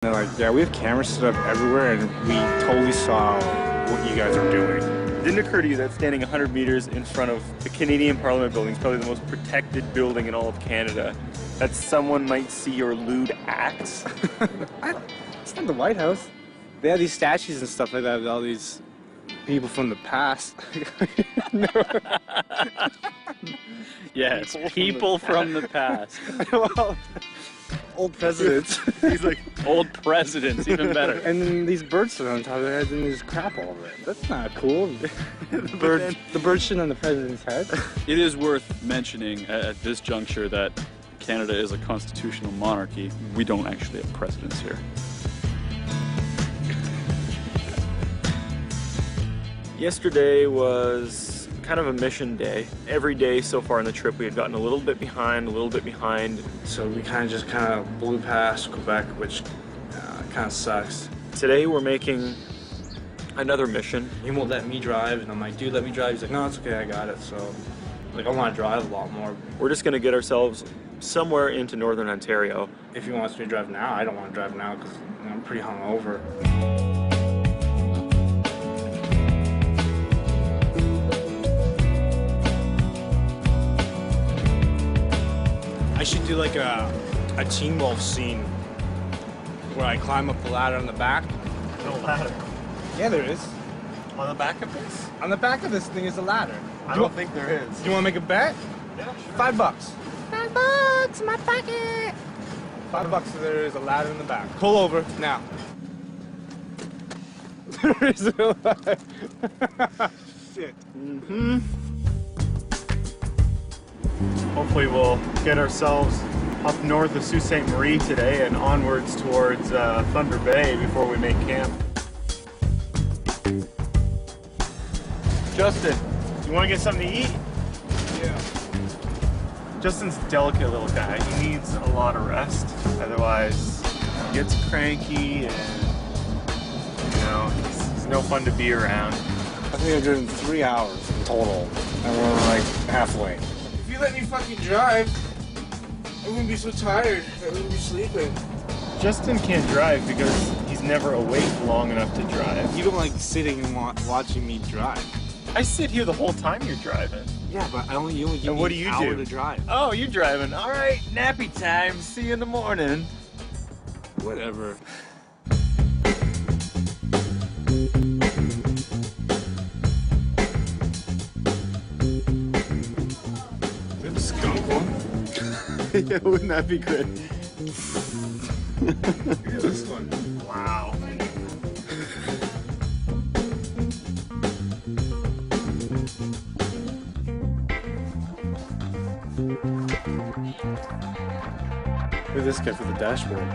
They're like, yeah, we have cameras set up everywhere, and we totally saw what you guys are doing. It didn't occur to you that standing 100 meters in front of the Canadian Parliament building is probably the most protected building in all of Canada, that someone might see your lewd acts? It's not the White House. They have these statues and stuff like that with all these people from the past. Yes, people from the past. Well, old presidents. He's like, old presidents, even better. And then these birds sit on top of their heads and there's crap all over it. That's not cool. The bird shit on the president's head. It is worth mentioning at this juncture that Canada is a constitutional monarchy. We don't actually have presidents here. Yesterday was kind of a mission day. Every day so far in the trip we had gotten a little bit behind. So we kind of blew past Quebec, which kind of sucks. Today we're making another mission. He won't let me drive, and I'm like, dude, let me drive. He's like, no, it's okay, I got it. So, like, I want to drive a lot more. We're just going to get ourselves somewhere into northern Ontario. If he wants me to drive now, I don't want to drive now because I'm pretty hungover. I should do like a Teen Wolf scene where I climb up the ladder on the back. No ladder. Yeah, there is. On the back of this? On the back of this thing is a ladder. I don't think there is. Do you want to make a bet? Yeah, sure. $5. $5 in my pocket. $5 so there is a ladder in the back. Pull over now. There is a ladder. Shit. Hopefully we'll get ourselves up north of Sault Ste. Marie today and onwards towards Thunder Bay before we make camp. Justin, you want to get something to eat? Yeah. Justin's a delicate little guy. He needs a lot of rest. Otherwise, he gets cranky and, he's no fun to be around. I think I've driven 3 hours in total, and we're like halfway. If you let me fucking drive, I wouldn't be so tired. I wouldn't be sleeping. Justin can't drive because he's never awake long enough to drive. You don't like sitting and watching me drive. I sit here the whole time you're driving. Yeah, but you only give And what me do an you hour do? to drive. Oh, you're driving. All right, nappy time. See you in the morning. Whatever. We have a skunk one. Yeah, wouldn't that be good? Look at this one. Wow. Look at this guy for the dashboard.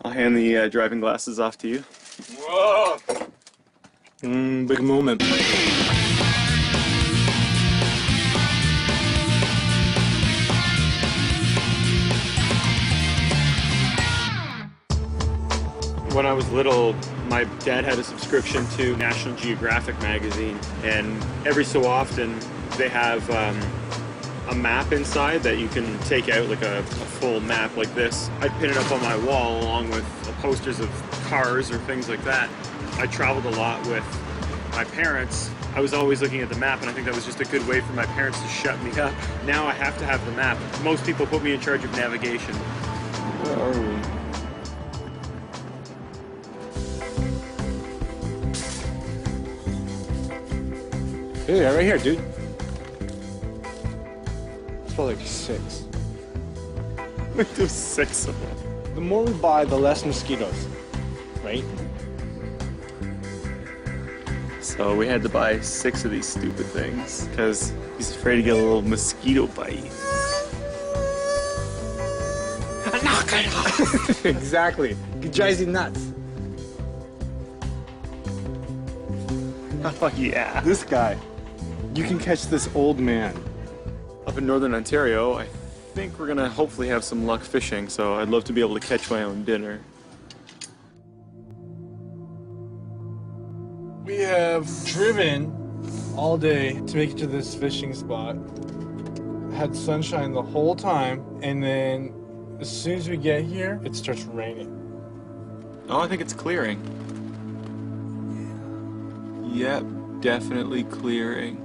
I'll hand the driving glasses off to you. Whoa! Big moment. When I was little, my dad had a subscription to National Geographic magazine, and every so often they have a map inside that you can take out, like a full map like this. I'd pin it up on my wall along with posters of cars or things like that. I traveled a lot with my parents. I was always looking at the map, and I think that was just a good way for my parents to shut me up. Now I have to have the map. Most people put me in charge of navigation. Where are we? Yeah, right here, dude. It's probably like 6. There's 6 of them. The more we buy, the less mosquitoes, right? So we had to buy 6 of these stupid things because he's afraid to get a little mosquito bite. Knock it off! Exactly. It drives you nuts. Oh yeah. This guy, you can catch this old man. Up in northern Ontario, I think we're gonna hopefully have some luck fishing, so I'd love to be able to catch my own dinner. We have driven all day to make it to this fishing spot. Had sunshine the whole time, and then as soon as we get here, it starts raining. Oh, I think it's clearing. Yep, definitely clearing.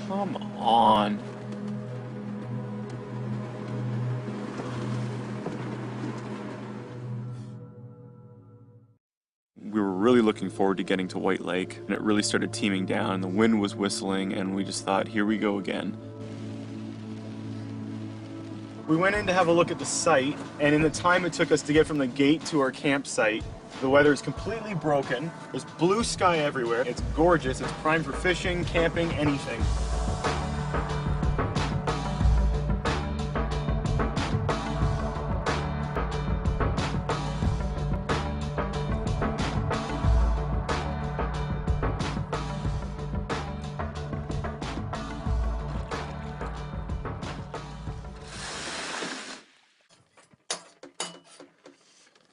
Come on. We were really looking forward to getting to White Lake, and it really started teeming down, and the wind was whistling, and we just thought, here we go again. We went in to have a look at the site, and in the time it took us to get from the gate to our campsite, the weather is completely broken. There's blue sky everywhere. It's gorgeous. It's prime for fishing, camping, anything.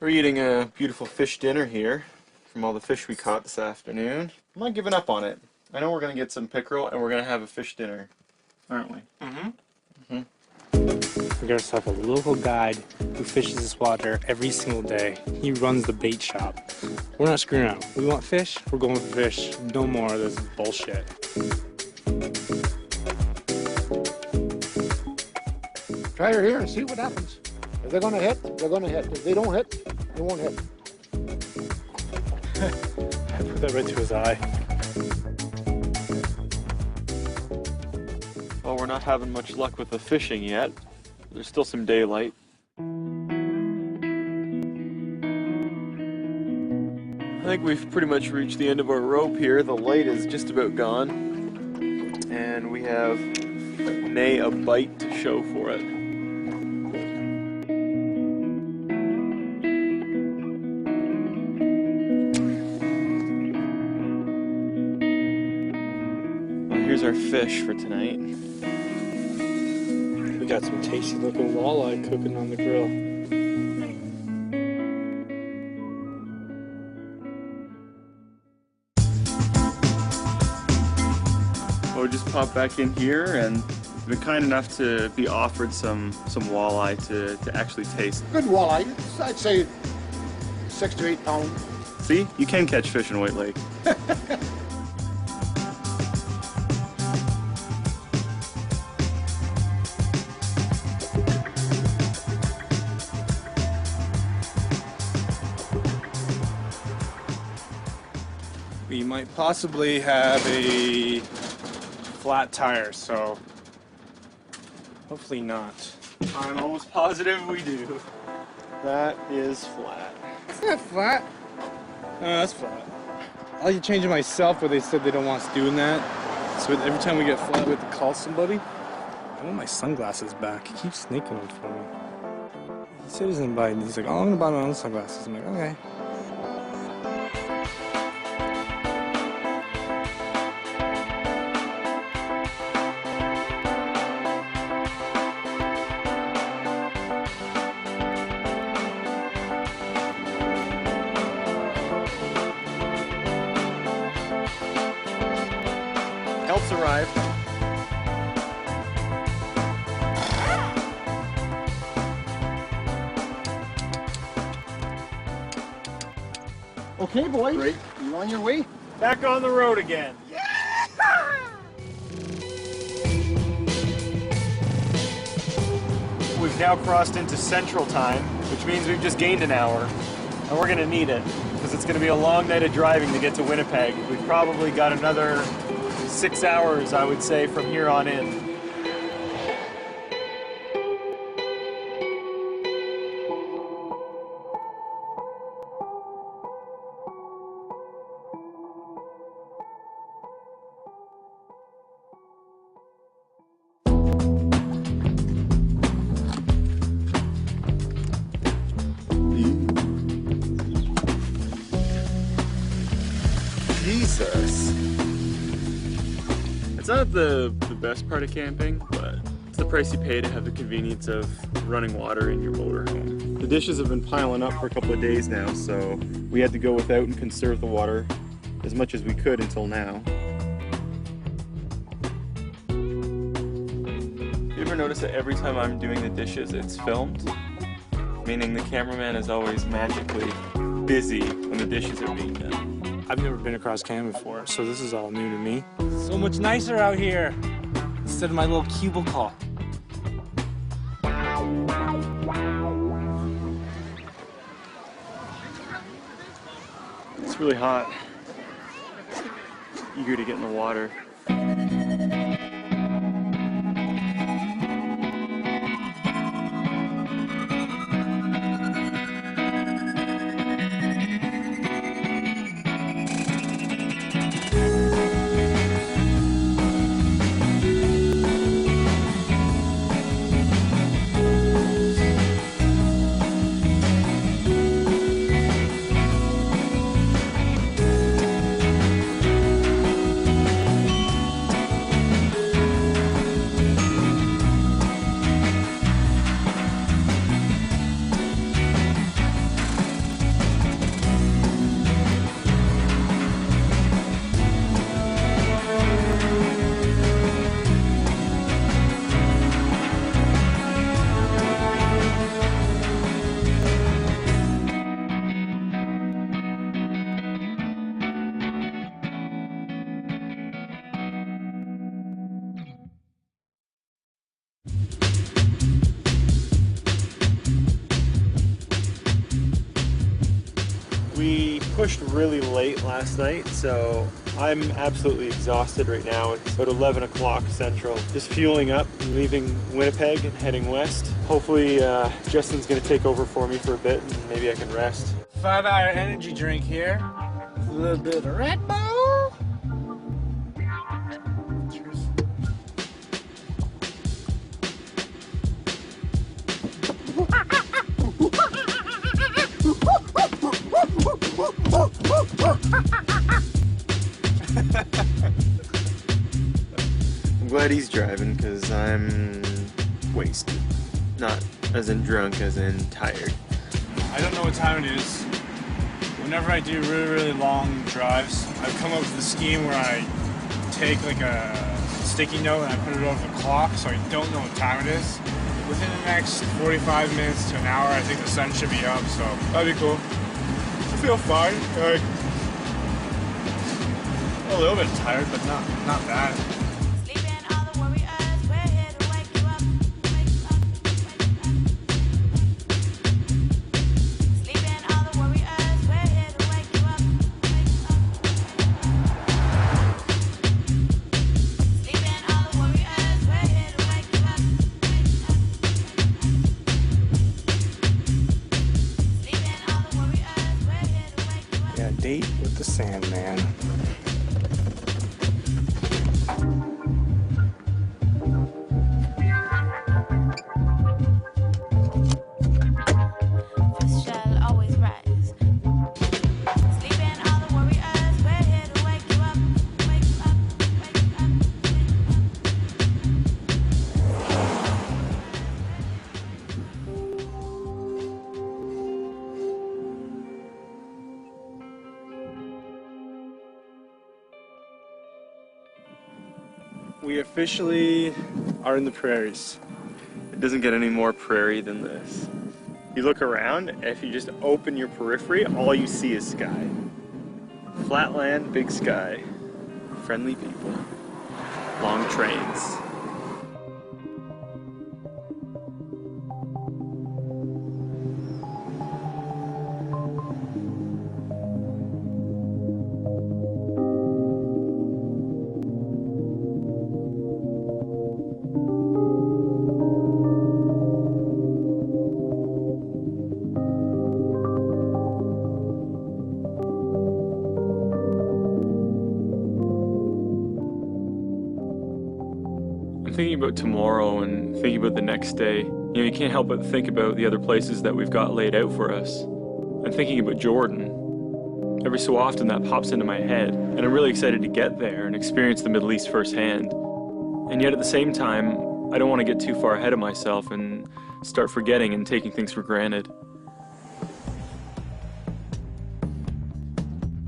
We're eating a beautiful fish dinner here from all the fish we caught this afternoon. I'm not giving up on it. I know we're going to get some pickerel and we're going to have a fish dinner, aren't we? We got ourselves a local guide who fishes this water every single day. He runs the bait shop. We're not screwing around. We want fish, we're going for fish. No more of this bullshit. Try her here and see what happens. If they're gonna hit, they're gonna hit. If they don't hit, they won't hit. I put that right to his eye. Well, we're not having much luck with the fishing yet. There's still some daylight. I think we've pretty much reached the end of our rope here. The light is just about gone. And we have a bite to show for it. Here's our fish for tonight. We got some tasty looking walleye cooking on the grill. Well, we just popped back in here and been kind enough to be offered some walleye to actually taste. Good walleye. I'd say 6 to 8 pounds. See, you can catch fish in White Lake. We might possibly have a flat tire, so hopefully not. I'm almost positive we do. That is flat. It's not flat. No, that's flat. I like to change it myself, but they said they don't want us doing that. So every time we get flat, we have to call somebody. I want my sunglasses back. He keeps sneaking them for me. He said he's gonna buy. He's like, oh, I'm gonna buy my own sunglasses. I'm like, okay. Help's arrived. Okay, boys. Great. You on your way? Back on the road again. We've now crossed into Central Time, which means we've just gained an hour. And we're gonna need it, because it's gonna be a long night of driving to get to Winnipeg. We've probably got another 6 hours, I would say, from here on in. Jesus. It's not the best part of camping, but it's the price you pay to have the convenience of running water in your motorhome. The dishes have been piling up for a couple of days now, so we had to go without and conserve the water as much as we could until now. You ever notice that every time I'm doing the dishes, it's filmed? Meaning the cameraman is always magically busy when the dishes are being done. I've never been across Canada before, so this is all new to me. So much nicer out here instead of my little cubicle. It's really hot. Eager to get in the water. We pushed really late last night, so I'm absolutely exhausted right now. It's about 11 o'clock Central. Just fueling up, leaving Winnipeg and heading west. Hopefully Justin's gonna take over for me for a bit and maybe I can rest. 5-hour energy drink here. A little bit of Red Bull. Cheers. I'm glad he's driving because I'm wasted. Not as in drunk, as in tired. I don't know what time it is. Whenever I do really long drives, I've come up with a scheme where I take like a sticky note and I put it over the clock so I don't know what time it is. Within the next 45 minutes to an hour, I think the sun should be up, so that'd be cool. I feel fine. Like, a little bit tired, but not bad. Yeah, date with the Sandman. We officially are in the prairies. It doesn't get any more prairie than this. You look around, if you just open your periphery, all you see is sky. Flat land, big sky, friendly people, long trains. I'm thinking about tomorrow and thinking about the next day. You know, you can't help but think about the other places that we've got laid out for us. I'm thinking about Jordan. Every so often that pops into my head, and I'm really excited to get there and experience the Middle East firsthand. And yet at the same time, I don't want to get too far ahead of myself and start forgetting and taking things for granted.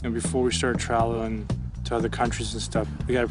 And before we start traveling to other countries and stuff, we gotta